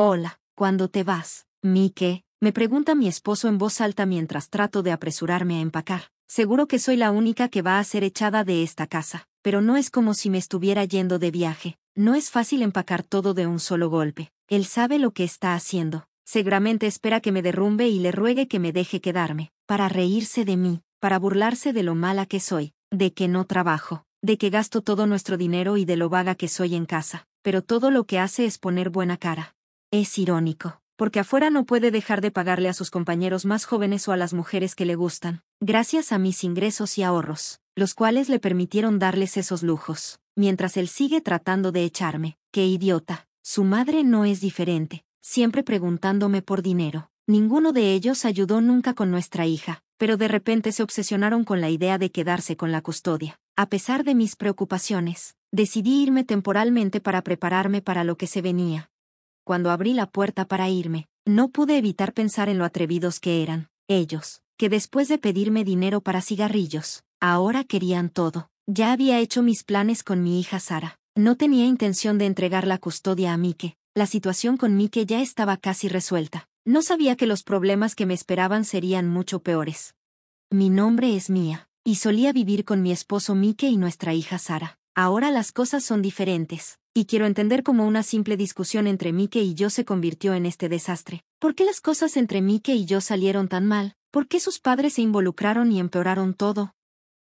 Hola, ¿cuándo te vas, Mike? Me pregunta mi esposo en voz alta mientras trato de apresurarme a empacar. Seguro que soy la única que va a ser echada de esta casa, pero no es como si me estuviera yendo de viaje. No es fácil empacar todo de un solo golpe. Él sabe lo que está haciendo. Seguramente espera que me derrumbe y le ruegue que me deje quedarme, para reírse de mí, para burlarse de lo mala que soy, de que no trabajo, de que gasto todo nuestro dinero y de lo vaga que soy en casa. Pero todo lo que hace es poner buena cara. Es irónico, porque afuera no puede dejar de pagarle a sus compañeros más jóvenes o a las mujeres que le gustan, gracias a mis ingresos y ahorros, los cuales le permitieron darles esos lujos, mientras él sigue tratando de echarme. ¡Qué idiota! Su madre no es diferente, siempre preguntándome por dinero. Ninguno de ellos ayudó nunca con nuestra hija, pero de repente se obsesionaron con la idea de quedarse con la custodia. A pesar de mis preocupaciones, decidí irme temporalmente para prepararme para lo que se venía. Cuando abrí la puerta para irme, no pude evitar pensar en lo atrevidos que eran, ellos, que después de pedirme dinero para cigarrillos, ahora querían todo. Ya había hecho mis planes con mi hija Sara. No tenía intención de entregar la custodia a Mike. La situación con Mike ya estaba casi resuelta. No sabía que los problemas que me esperaban serían mucho peores. Mi nombre es Mia, y solía vivir con mi esposo Mike y nuestra hija Sara. Ahora las cosas son diferentes, y quiero entender cómo una simple discusión entre Mike y yo se convirtió en este desastre. ¿Por qué las cosas entre Mike y yo salieron tan mal? ¿Por qué sus padres se involucraron y empeoraron todo?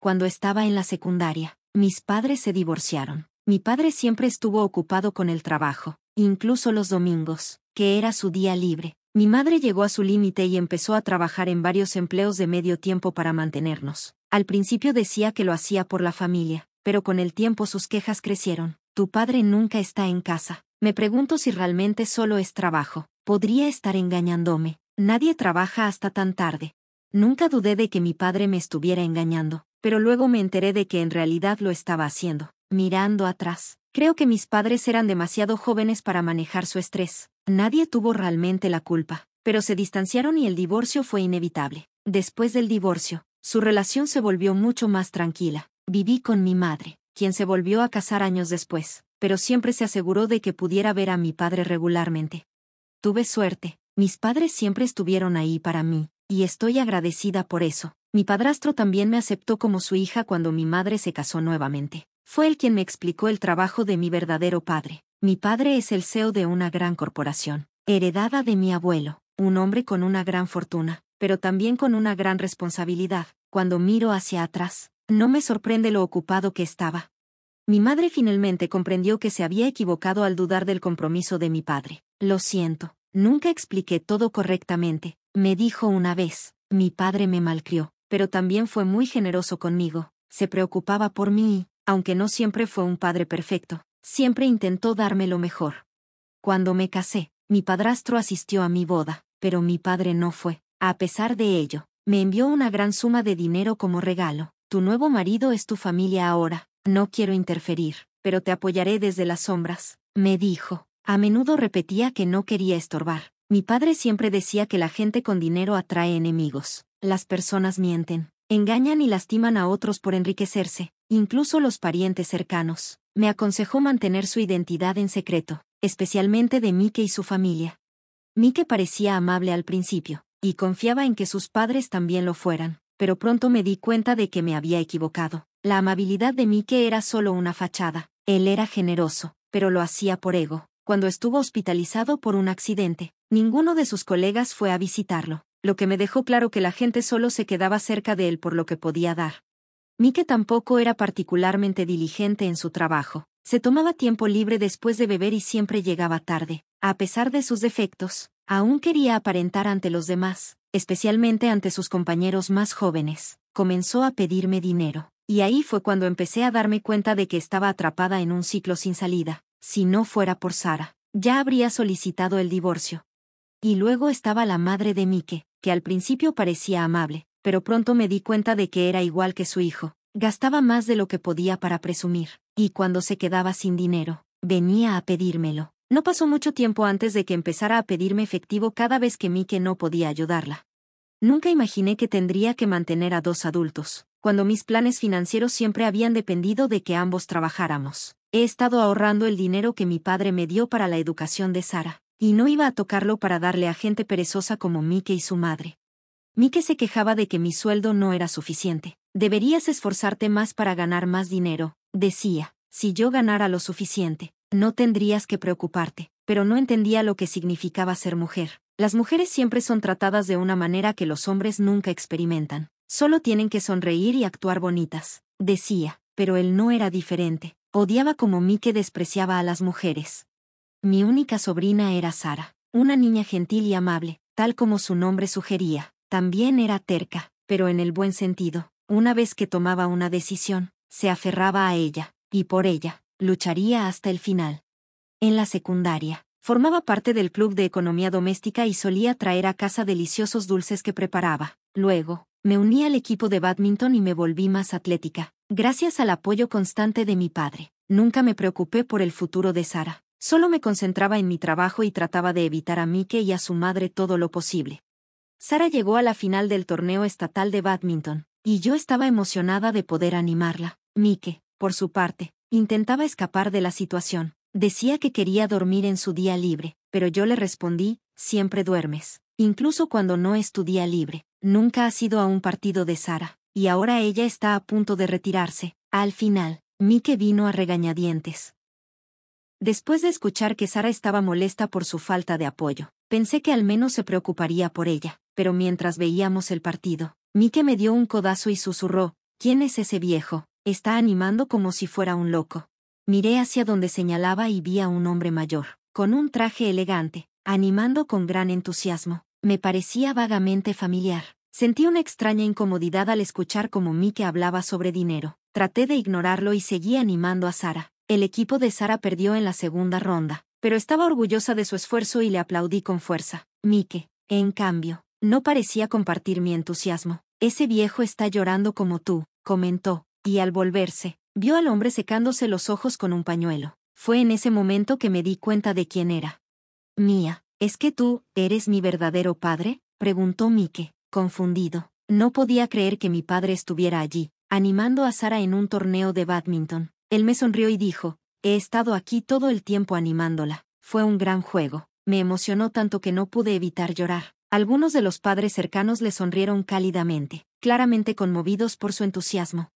Cuando estaba en la secundaria, mis padres se divorciaron. Mi padre siempre estuvo ocupado con el trabajo, incluso los domingos, que era su día libre. Mi madre llegó a su límite y empezó a trabajar en varios empleos de medio tiempo para mantenernos. Al principio decía que lo hacía por la familia, pero con el tiempo sus quejas crecieron. Tu padre nunca está en casa. Me pregunto si realmente solo es trabajo. Podría estar engañándome. Nadie trabaja hasta tan tarde. Nunca dudé de que mi padre me estuviera engañando, pero luego me enteré de que en realidad lo estaba haciendo. Mirando atrás, creo que mis padres eran demasiado jóvenes para manejar su estrés. Nadie tuvo realmente la culpa, pero se distanciaron y el divorcio fue inevitable. Después del divorcio, su relación se volvió mucho más tranquila. Viví con mi madre, quien se volvió a casar años después, pero siempre se aseguró de que pudiera ver a mi padre regularmente. Tuve suerte, mis padres siempre estuvieron ahí para mí, y estoy agradecida por eso. Mi padrastro también me aceptó como su hija cuando mi madre se casó nuevamente. Fue él quien me explicó el trabajo de mi verdadero padre. Mi padre es el CEO de una gran corporación, heredada de mi abuelo, un hombre con una gran fortuna, pero también con una gran responsabilidad. Cuando miro hacia atrás, no me sorprende lo ocupado que estaba. Mi madre finalmente comprendió que se había equivocado al dudar del compromiso de mi padre. Lo siento, nunca expliqué todo correctamente, me dijo una vez. Mi padre me malcrió, pero también fue muy generoso conmigo. Se preocupaba por mí, aunque no siempre fue un padre perfecto, siempre intentó darme lo mejor. Cuando me casé, mi padrastro asistió a mi boda, pero mi padre no fue. A pesar de ello, me envió una gran suma de dinero como regalo. Tu nuevo marido es tu familia ahora. No quiero interferir, pero te apoyaré desde las sombras, me dijo. A menudo repetía que no quería estorbar. Mi padre siempre decía que la gente con dinero atrae enemigos. Las personas mienten, engañan y lastiman a otros por enriquecerse, incluso los parientes cercanos. Me aconsejó mantener su identidad en secreto, especialmente de Mike y su familia. Mike parecía amable al principio, y confiaba en que sus padres también lo fueran, pero pronto me di cuenta de que me había equivocado. La amabilidad de Mike era solo una fachada. Él era generoso, pero lo hacía por ego. Cuando estuvo hospitalizado por un accidente, ninguno de sus colegas fue a visitarlo, lo que me dejó claro que la gente solo se quedaba cerca de él por lo que podía dar. Mike tampoco era particularmente diligente en su trabajo. Se tomaba tiempo libre después de beber y siempre llegaba tarde. A pesar de sus defectos, aún quería aparentar ante los demás, especialmente ante sus compañeros más jóvenes. Comenzó a pedirme dinero, y ahí fue cuando empecé a darme cuenta de que estaba atrapada en un ciclo sin salida. Si no fuera por Sara, ya habría solicitado el divorcio. Y luego estaba la madre de Mike, que al principio parecía amable, pero pronto me di cuenta de que era igual que su hijo. Gastaba más de lo que podía para presumir, y cuando se quedaba sin dinero, venía a pedírmelo. No pasó mucho tiempo antes de que empezara a pedirme efectivo cada vez que Mike no podía ayudarla. Nunca imaginé que tendría que mantener a dos adultos, cuando mis planes financieros siempre habían dependido de que ambos trabajáramos. He estado ahorrando el dinero que mi padre me dio para la educación de Sara. y no iba a tocarlo para darle a gente perezosa como Mike y su madre. Mike se quejaba de que mi sueldo no era suficiente. Deberías esforzarte más para ganar más dinero, decía. Si yo ganara lo suficiente, no tendrías que preocuparte, pero no entendía lo que significaba ser mujer. Las mujeres siempre son tratadas de una manera que los hombres nunca experimentan. Solo tienen que sonreír y actuar bonitas, decía, pero él no era diferente. Odiaba como Mike despreciaba a las mujeres. Mi única sobrina era Sara, una niña gentil y amable, tal como su nombre sugería. También era terca, pero en el buen sentido. Una vez que tomaba una decisión, se aferraba a ella, y por ella, lucharía hasta el final. En la secundaria, formaba parte del club de economía doméstica y solía traer a casa deliciosos dulces que preparaba. Luego, me uní al equipo de bádminton y me volví más atlética, gracias al apoyo constante de mi padre. Nunca me preocupé por el futuro de Sara. Solo me concentraba en mi trabajo y trataba de evitar a Mike y a su madre todo lo posible. Sara llegó a la final del torneo estatal de bádminton, y yo estaba emocionada de poder animarla. Mike, por su parte, intentaba escapar de la situación. Decía que quería dormir en su día libre, pero yo le respondí, siempre duermes, incluso cuando no es tu día libre. Nunca has ido a un partido de Sara, y ahora ella está a punto de retirarse. Al final, Mike vino a regañadientes. Después de escuchar que Sara estaba molesta por su falta de apoyo, pensé que al menos se preocuparía por ella, pero mientras veíamos el partido, Mike me dio un codazo y susurró, ¿quién es ese viejo? Está animando como si fuera un loco. Miré hacia donde señalaba y vi a un hombre mayor, con un traje elegante, animando con gran entusiasmo. Me parecía vagamente familiar. Sentí una extraña incomodidad al escuchar cómo Mike hablaba sobre dinero. Traté de ignorarlo y seguí animando a Sara. El equipo de Sara perdió en la segunda ronda, pero estaba orgullosa de su esfuerzo y le aplaudí con fuerza. Mike, en cambio, no parecía compartir mi entusiasmo. Ese viejo está llorando como tú, comentó, y al volverse, vio al hombre secándose los ojos con un pañuelo. Fue en ese momento que me di cuenta de quién era. Mía, ¿es que tú, eres mi verdadero padre? Preguntó Mike, confundido. No podía creer que mi padre estuviera allí, animando a Sara en un torneo de bádminton. Él me sonrió y dijo, he estado aquí todo el tiempo animándola. Fue un gran juego. Me emocionó tanto que no pude evitar llorar. Algunos de los padres cercanos le sonrieron cálidamente, claramente conmovidos por su entusiasmo.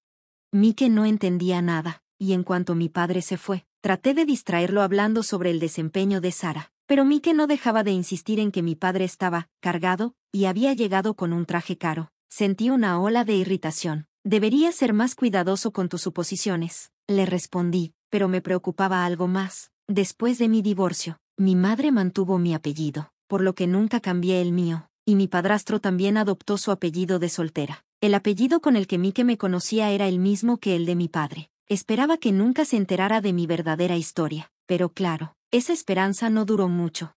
Mike no entendía nada, y en cuanto mi padre se fue, traté de distraerlo hablando sobre el desempeño de Sara. Pero Mike no dejaba de insistir en que mi padre estaba cargado, y había llegado con un traje caro. Sentí una ola de irritación. Deberías ser más cuidadoso con tus suposiciones, le respondí, pero me preocupaba algo más. Después de mi divorcio, mi madre mantuvo mi apellido, por lo que nunca cambié el mío, y mi padrastro también adoptó su apellido de soltera. El apellido con el que Mike me conocía era el mismo que el de mi padre. Esperaba que nunca se enterara de mi verdadera historia, pero claro, esa esperanza no duró mucho.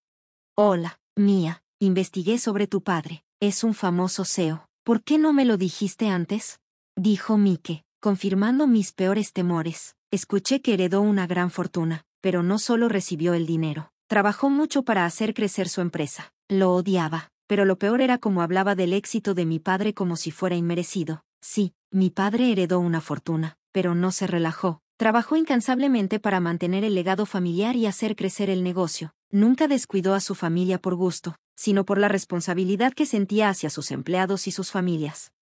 Hola, Mía, investigué sobre tu padre. Es un famoso CEO. ¿Por qué no me lo dijiste antes? Dijo Mike, confirmando mis peores temores. Escuché que heredó una gran fortuna, pero no solo recibió el dinero. Trabajó mucho para hacer crecer su empresa. Lo odiaba, pero lo peor era cómo hablaba del éxito de mi padre como si fuera inmerecido. Sí, mi padre heredó una fortuna, pero no se relajó. Trabajó incansablemente para mantener el legado familiar y hacer crecer el negocio. Nunca descuidó a su familia por gusto, sino por la responsabilidad que sentía hacia sus empleados y sus familias.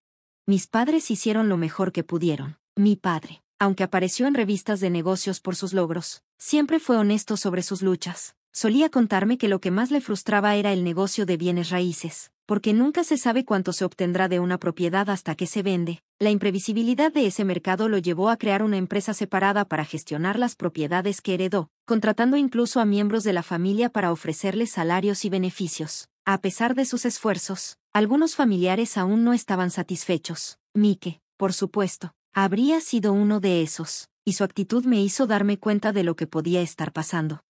Mis padres hicieron lo mejor que pudieron. Mi padre, aunque apareció en revistas de negocios por sus logros, siempre fue honesto sobre sus luchas. Solía contarme que lo que más le frustraba era el negocio de bienes raíces, porque nunca se sabe cuánto se obtendrá de una propiedad hasta que se vende. La imprevisibilidad de ese mercado lo llevó a crear una empresa separada para gestionar las propiedades que heredó, contratando incluso a miembros de la familia para ofrecerles salarios y beneficios. A pesar de sus esfuerzos, algunos familiares aún no estaban satisfechos. Mike, por supuesto, habría sido uno de esos, y su actitud me hizo darme cuenta de lo que podía estar pasando.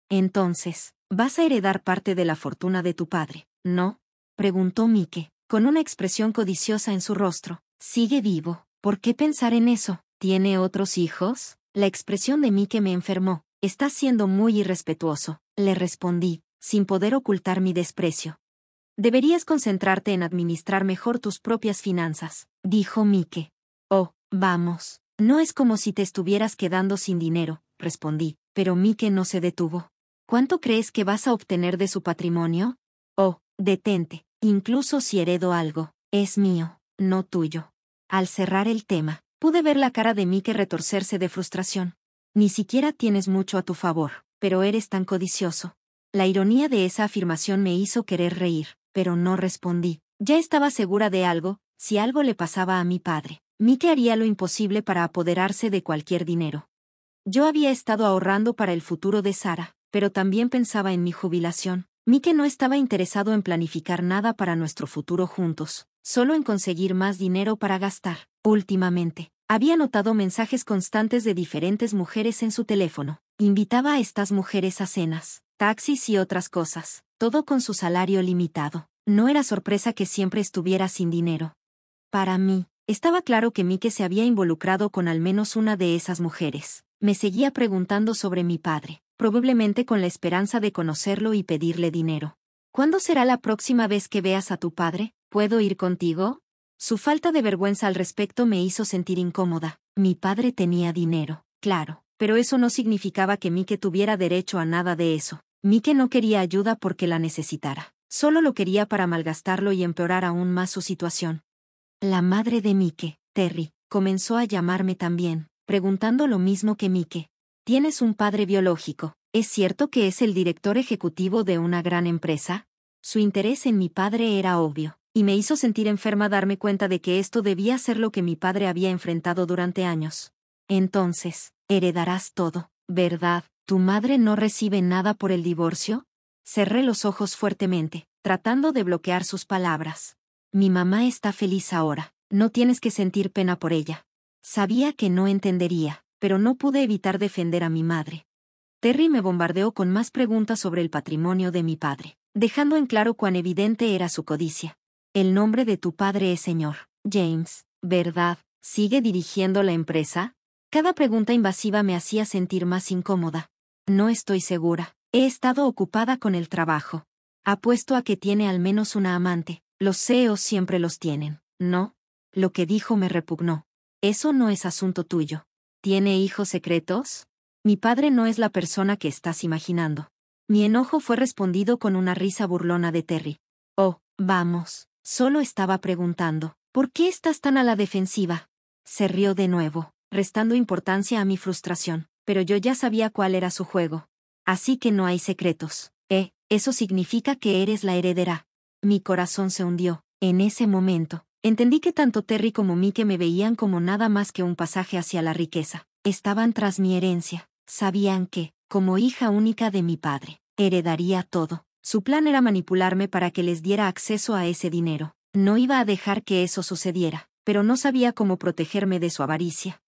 Entonces, ¿vas a heredar parte de la fortuna de tu padre, no? Preguntó Mike, con una expresión codiciosa en su rostro. Sigue vivo. ¿Por qué pensar en eso? ¿Tiene otros hijos? La expresión de Mike me enfermó. Estás siendo muy irrespetuoso, le respondí, sin poder ocultar mi desprecio. Deberías concentrarte en administrar mejor tus propias finanzas, dijo Mike. Oh, vamos, no es como si te estuvieras quedando sin dinero, respondí, pero Mike no se detuvo. ¿Cuánto crees que vas a obtener de su patrimonio? Oh, detente. Incluso si heredo algo, es mío, no tuyo. Al cerrar el tema, pude ver la cara de Mike retorcerse de frustración. Ni siquiera tienes mucho a tu favor, pero eres tan codicioso. La ironía de esa afirmación me hizo querer reír, pero no respondí. Ya estaba segura de algo: si algo le pasaba a mi padre, Mike haría lo imposible para apoderarse de cualquier dinero. Yo había estado ahorrando para el futuro de Sara, pero también pensaba en mi jubilación. Mike no estaba interesado en planificar nada para nuestro futuro juntos, solo en conseguir más dinero para gastar. Últimamente, había notado mensajes constantes de diferentes mujeres en su teléfono. Invitaba a estas mujeres a cenas, taxis y otras cosas, todo con su salario limitado. No era sorpresa que siempre estuviera sin dinero. Para mí, estaba claro que Mike se había involucrado con al menos una de esas mujeres. Me seguía preguntando sobre mi padre, probablemente con la esperanza de conocerlo y pedirle dinero. ¿Cuándo será la próxima vez que veas a tu padre? ¿Puedo ir contigo? Su falta de vergüenza al respecto me hizo sentir incómoda. Mi padre tenía dinero, claro, pero eso no significaba que Mike tuviera derecho a nada de eso. Mike no quería ayuda porque la necesitara. Solo lo quería para malgastarlo y empeorar aún más su situación. La madre de Mike, Terry, comenzó a llamarme también, preguntando lo mismo que Mike. ¿Tienes un padre biológico? ¿Es cierto que es el director ejecutivo de una gran empresa? Su interés en mi padre era obvio, y me hizo sentir enferma darme cuenta de que esto debía ser lo que mi padre había enfrentado durante años. Entonces, heredarás todo, ¿verdad? ¿Tu madre no recibe nada por el divorcio? Cerré los ojos fuertemente, tratando de bloquear sus palabras. Mi mamá está feliz ahora, no tienes que sentir pena por ella. Sabía que no entendería, pero no pude evitar defender a mi madre. Terry me bombardeó con más preguntas sobre el patrimonio de mi padre, dejando en claro cuán evidente era su codicia. El nombre de tu padre es señor James, ¿verdad? ¿Sigue dirigiendo la empresa? Cada pregunta invasiva me hacía sentir más incómoda. No estoy segura. He estado ocupada con el trabajo. Apuesto a que tiene al menos una amante. Los CEOs siempre los tienen, ¿no? Lo que dijo me repugnó. Eso no es asunto tuyo. ¿Tiene hijos secretos? Mi padre no es la persona que estás imaginando. Mi enojo fue respondido con una risa burlona de Terry. Oh, vamos, solo estaba preguntando, ¿por qué estás tan a la defensiva? Se rió de nuevo, restando importancia a mi frustración, pero yo ya sabía cuál era su juego. Así que no hay secretos. Eso significa que eres la heredera. Mi corazón se hundió. En ese momento, entendí que tanto Terry como Mike me veían como nada más que un pasaje hacia la riqueza. Estaban tras mi herencia. Sabían que, como hija única de mi padre, heredaría todo. Su plan era manipularme para que les diera acceso a ese dinero. No iba a dejar que eso sucediera, pero no sabía cómo protegerme de su avaricia.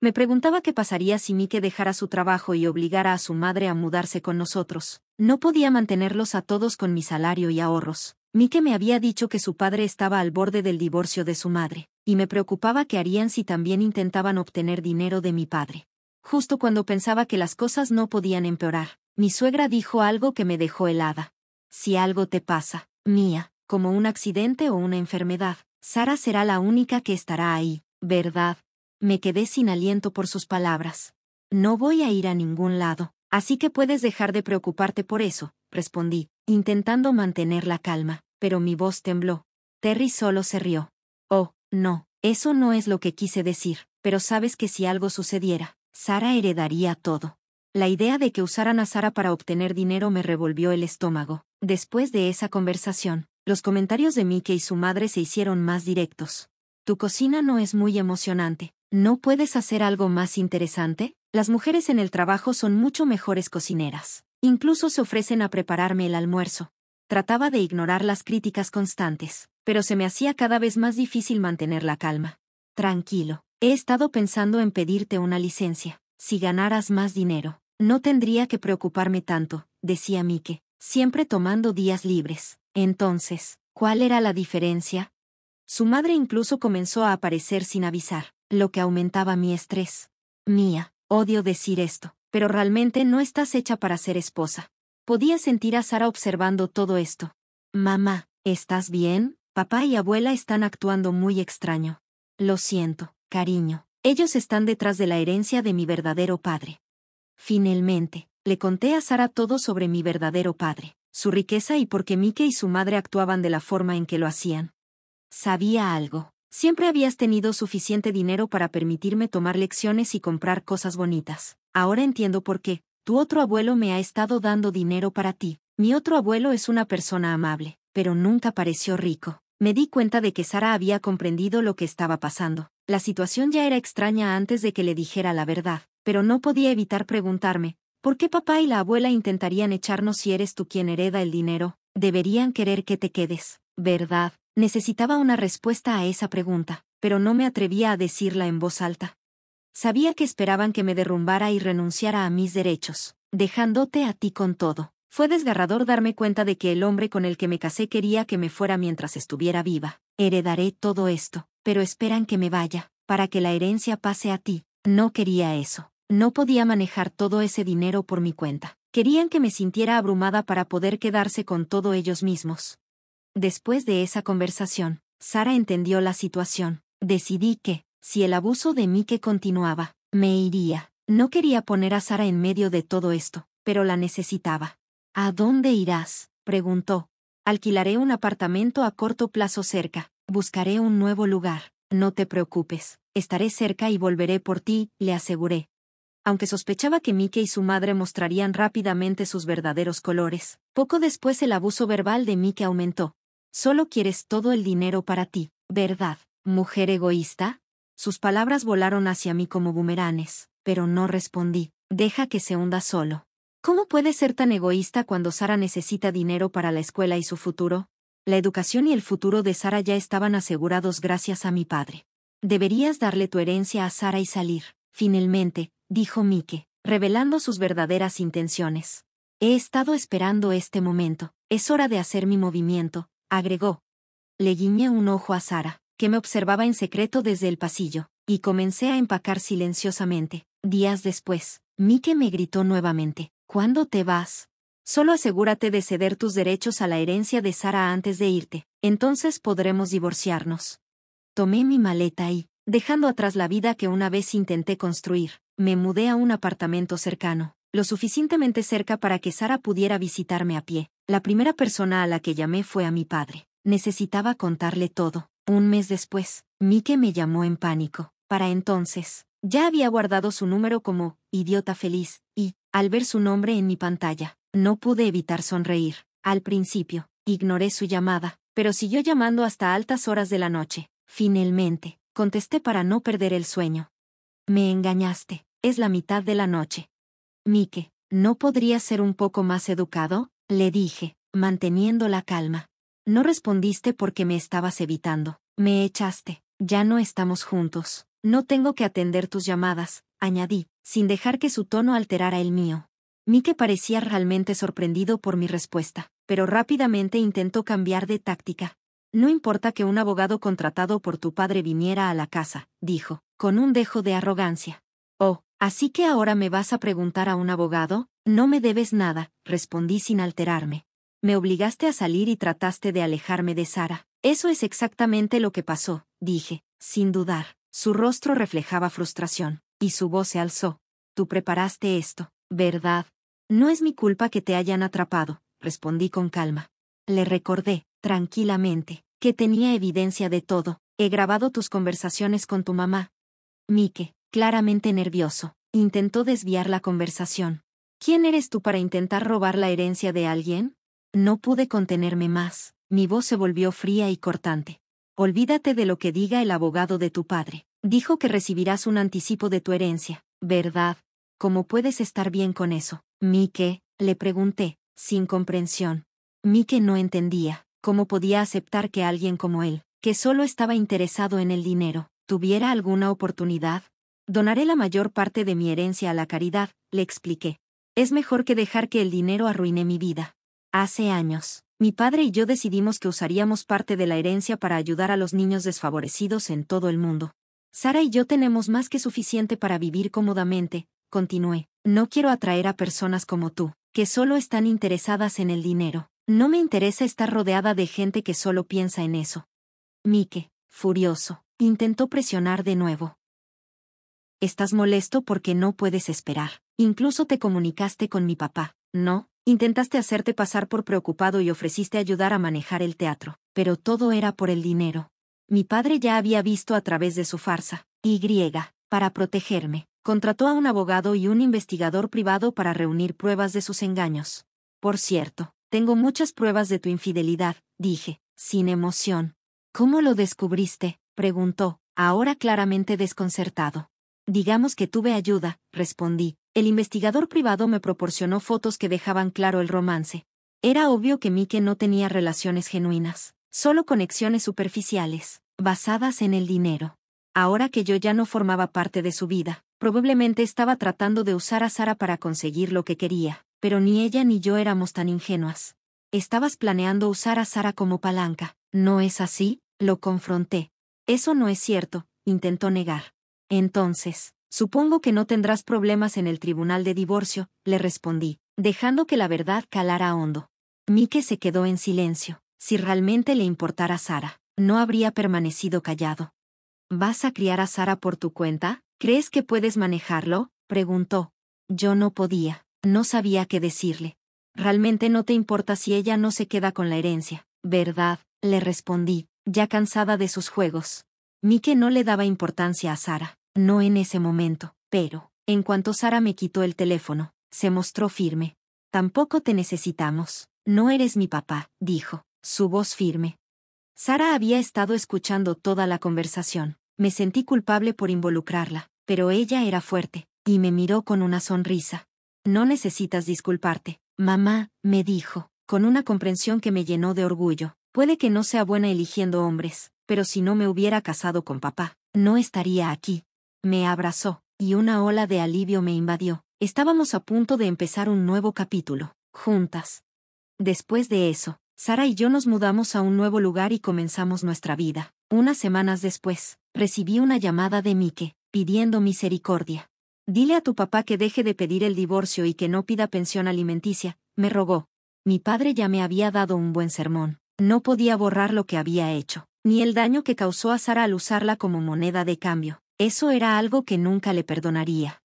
Me preguntaba qué pasaría si Mike dejara su trabajo y obligara a su madre a mudarse con nosotros. No podía mantenerlos a todos con mi salario y ahorros. Mike me había dicho que su padre estaba al borde del divorcio de su madre, y me preocupaba qué harían si también intentaban obtener dinero de mi padre. Justo cuando pensaba que las cosas no podían empeorar, mi suegra dijo algo que me dejó helada. Si algo te pasa, Mía, como un accidente o una enfermedad, Sara será la única que estará ahí, ¿verdad? Me quedé sin aliento por sus palabras. No voy a ir a ningún lado, así que puedes dejar de preocuparte por eso, respondí, intentando mantener la calma, pero mi voz tembló. Terry solo se rió. Oh, no, eso no es lo que quise decir, pero sabes que si algo sucediera, Sara heredaría todo. La idea de que usaran a Sara para obtener dinero me revolvió el estómago. Después de esa conversación, los comentarios de Mike y su madre se hicieron más directos. Tu cocina no es muy emocionante. ¿No puedes hacer algo más interesante? Las mujeres en el trabajo son mucho mejores cocineras. Incluso se ofrecen a prepararme el almuerzo. Trataba de ignorar las críticas constantes, pero se me hacía cada vez más difícil mantener la calma. Tranquilo, he estado pensando en pedirte una licencia. Si ganaras más dinero, no tendría que preocuparme tanto, decía Mike, siempre tomando días libres. Entonces, ¿cuál era la diferencia? Su madre incluso comenzó a aparecer sin avisar, lo que aumentaba mi estrés. Mía, odio decir esto, pero realmente no estás hecha para ser esposa. Podía sentir a Sara observando todo esto. Mamá, ¿estás bien? Papá y abuela están actuando muy extraño. Lo siento, cariño. Ellos están detrás de la herencia de mi verdadero padre. Finalmente, Le conté a Sara todo sobre mi verdadero padre, su riqueza y por qué Mike y su madre actuaban de la forma en que lo hacían. Sabía algo. Siempre habías tenido suficiente dinero para permitirme tomar lecciones y comprar cosas bonitas. Ahora entiendo por qué. Tu otro abuelo me ha estado dando dinero para ti. Mi otro abuelo es una persona amable, pero nunca pareció rico. Me di cuenta de que Sara había comprendido lo que estaba pasando. La situación ya era extraña antes de que le dijera la verdad, pero no podía evitar preguntarme, ¿por qué papá y la abuela intentarían echarnos si eres tú quien hereda el dinero? Deberían querer que te quedes, ¿verdad? Necesitaba una respuesta a esa pregunta, pero no me atrevía a decirla en voz alta. Sabía que esperaban que me derrumbara y renunciara a mis derechos, dejándote a ti con todo. Fue desgarrador darme cuenta de que el hombre con el que me casé quería que me fuera mientras estuviera viva. Heredaré todo esto, pero esperan que me vaya, para que la herencia pase a ti. No quería eso. No podía manejar todo ese dinero por mi cuenta. Querían que me sintiera abrumada para poder quedarse con todo ellos mismos. Después de esa conversación, Sara entendió la situación. Decidí que, si el abuso de Mike continuaba, me iría. No quería poner a Sara en medio de todo esto, pero la necesitaba. ¿A dónde irás?, preguntó. Alquilaré un apartamento a corto plazo cerca. Buscaré un nuevo lugar. No te preocupes, estaré cerca y volveré por ti, le aseguré. Aunque sospechaba que Mike y su madre mostrarían rápidamente sus verdaderos colores, poco después el abuso verbal de Mike aumentó. Solo quieres todo el dinero para ti, ¿verdad, mujer egoísta? Sus palabras volaron hacia mí como bumeranes, pero no respondí. Deja que se hunda solo. ¿Cómo puede ser tan egoísta cuando Sara necesita dinero para la escuela y su futuro? La educación y el futuro de Sara ya estaban asegurados gracias a mi padre. Deberías darle tu herencia a Sara y salir. Finalmente, dijo Mike, revelando sus verdaderas intenciones. He estado esperando este momento. Es hora de hacer mi movimiento, agregó. Le guiñé un ojo a Sara, que me observaba en secreto desde el pasillo, y comencé a empacar silenciosamente. Días después, Mike me gritó nuevamente, ¿cuándo te vas? Solo asegúrate de ceder tus derechos a la herencia de Sara antes de irte, entonces podremos divorciarnos. Tomé mi maleta y, dejando atrás la vida que una vez intenté construir, me mudé a un apartamento cercano, lo suficientemente cerca para que Sara pudiera visitarme a pie. La primera persona a la que llamé fue a mi padre. Necesitaba contarle todo. Un mes después, Mike me llamó en pánico. Para entonces, ya había guardado su número como idiota feliz, y, al ver su nombre en mi pantalla, no pude evitar sonreír. Al principio, ignoré su llamada, pero siguió llamando hasta altas horas de la noche. Finalmente, contesté para no perder el sueño. Me engañaste, es la mitad de la noche. Mike, ¿no podrías ser un poco más educado?, le dije, manteniendo la calma. No respondiste porque me estabas evitando. Me echaste. Ya no estamos juntos. No tengo que atender tus llamadas, añadí, sin dejar que su tono alterara el mío. Mike parecía realmente sorprendido por mi respuesta, pero rápidamente intentó cambiar de táctica. No importa que un abogado contratado por tu padre viniera a la casa, dijo, con un dejo de arrogancia. Oh, ¿así que ahora me vas a preguntar a un abogado? No me debes nada, respondí sin alterarme. Me obligaste a salir y trataste de alejarme de Sara. Eso es exactamente lo que pasó, dije, sin dudar. Su rostro reflejaba frustración, y su voz se alzó. Tú preparaste esto, ¿verdad? No es mi culpa que te hayan atrapado, respondí con calma. Le recordé, tranquilamente, que tenía evidencia de todo. He grabado tus conversaciones con tu mamá. Mike, claramente nervioso, intentó desviar la conversación. ¿Quién eres tú para intentar robar la herencia de alguien? No pude contenerme más, mi voz se volvió fría y cortante. Olvídate de lo que diga el abogado de tu padre. Dijo que recibirás un anticipo de tu herencia, ¿verdad? ¿Cómo puedes estar bien con eso? Mike, le pregunté, sin comprensión. Mike no entendía, ¿cómo podía aceptar que alguien como él, que solo estaba interesado en el dinero, tuviera alguna oportunidad? Donaré la mayor parte de mi herencia a la caridad, le expliqué. Es mejor que dejar que el dinero arruine mi vida. Hace años, mi padre y yo decidimos que usaríamos parte de la herencia para ayudar a los niños desfavorecidos en todo el mundo. Sara y yo tenemos más que suficiente para vivir cómodamente, continué. No quiero atraer a personas como tú, que solo están interesadas en el dinero. No me interesa estar rodeada de gente que solo piensa en eso. Mike, furioso, intentó presionar de nuevo. Estás molesto porque no puedes esperar. Incluso te comunicaste con mi papá, ¿no? Intentaste hacerte pasar por preocupado y ofreciste ayudar a manejar el teatro, pero todo era por el dinero. Mi padre ya había visto a través de su farsa, para protegerme, contrató a un abogado y un investigador privado para reunir pruebas de sus engaños. Por cierto, tengo muchas pruebas de tu infidelidad, dije, sin emoción. ¿Cómo lo descubriste?, preguntó, ahora claramente desconcertado. Digamos que tuve ayuda, respondí. El investigador privado me proporcionó fotos que dejaban claro el romance. Era obvio que Mike no tenía relaciones genuinas, solo conexiones superficiales, basadas en el dinero. Ahora que yo ya no formaba parte de su vida, probablemente estaba tratando de usar a Sara para conseguir lo que quería, pero ni ella ni yo éramos tan ingenuas. Estabas planeando usar a Sara como palanca, ¿no es así?, lo confronté. Eso no es cierto, intentó negar. Entonces, supongo que no tendrás problemas en el tribunal de divorcio, le respondí, dejando que la verdad calara hondo. Mike se quedó en silencio. Si realmente le importara a Sara, no habría permanecido callado. ¿Vas a criar a Sara por tu cuenta? ¿Crees que puedes manejarlo?, preguntó. Yo no podía, no sabía qué decirle. Realmente no te importa si ella no se queda con la herencia, ¿verdad?, le respondí, ya cansada de sus juegos. Mike no le daba importancia a Sara, no en ese momento, pero, en cuanto Sara me quitó el teléfono, se mostró firme. Tampoco te necesitamos, no eres mi papá, dijo, su voz firme. Sara había estado escuchando toda la conversación. Me sentí culpable por involucrarla, pero ella era fuerte, y me miró con una sonrisa. No necesitas disculparte, mamá, me dijo, con una comprensión que me llenó de orgullo. Puede que no sea buena eligiendo hombres, pero si no me hubiera casado con papá, no estaría aquí. Me abrazó, y una ola de alivio me invadió. Estábamos a punto de empezar un nuevo capítulo, juntas. Después de eso, Sara y yo nos mudamos a un nuevo lugar y comenzamos nuestra vida. Unas semanas después, recibí una llamada de Mike, pidiendo misericordia. Dile a tu papá que deje de pedir el divorcio y que no pida pensión alimenticia, me rogó. Mi padre ya me había dado un buen sermón. No podía borrar lo que había hecho, ni el daño que causó a Sara al usarla como moneda de cambio. Eso era algo que nunca le perdonaría.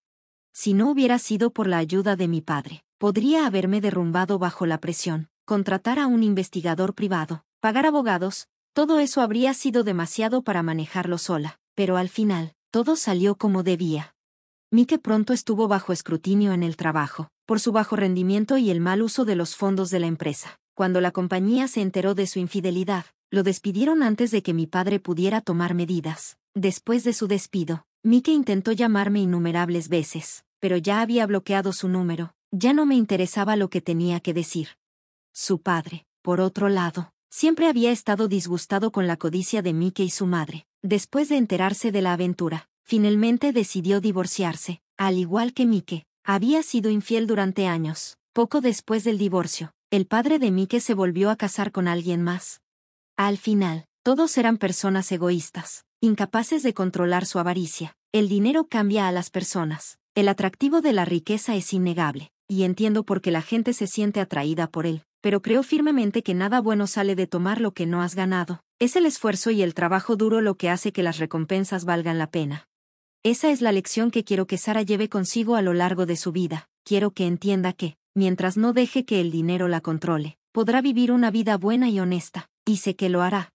Si no hubiera sido por la ayuda de mi padre, podría haberme derrumbado bajo la presión, contratar a un investigador privado, pagar abogados, todo eso habría sido demasiado para manejarlo sola, pero al final, todo salió como debía. Mike pronto estuvo bajo escrutinio en el trabajo, por su bajo rendimiento y el mal uso de los fondos de la empresa. Cuando la compañía se enteró de su infidelidad, lo despidieron antes de que mi padre pudiera tomar medidas. Después de su despido, Mike intentó llamarme innumerables veces, pero ya había bloqueado su número, ya no me interesaba lo que tenía que decir. Su padre, por otro lado, siempre había estado disgustado con la codicia de Mike y su madre. Después de enterarse de la aventura, finalmente decidió divorciarse. Al igual que Mike, había sido infiel durante años. Poco después del divorcio, el padre de Mike se volvió a casar con alguien más. Al final, todos eran personas egoístas, incapaces de controlar su avaricia. El dinero cambia a las personas. El atractivo de la riqueza es innegable, y entiendo por qué la gente se siente atraída por él, pero creo firmemente que nada bueno sale de tomar lo que no has ganado. Es el esfuerzo y el trabajo duro lo que hace que las recompensas valgan la pena. Esa es la lección que quiero que Sara lleve consigo a lo largo de su vida. Quiero que entienda que, mientras no deje que el dinero la controle, podrá vivir una vida buena y honesta, y sé que lo hará.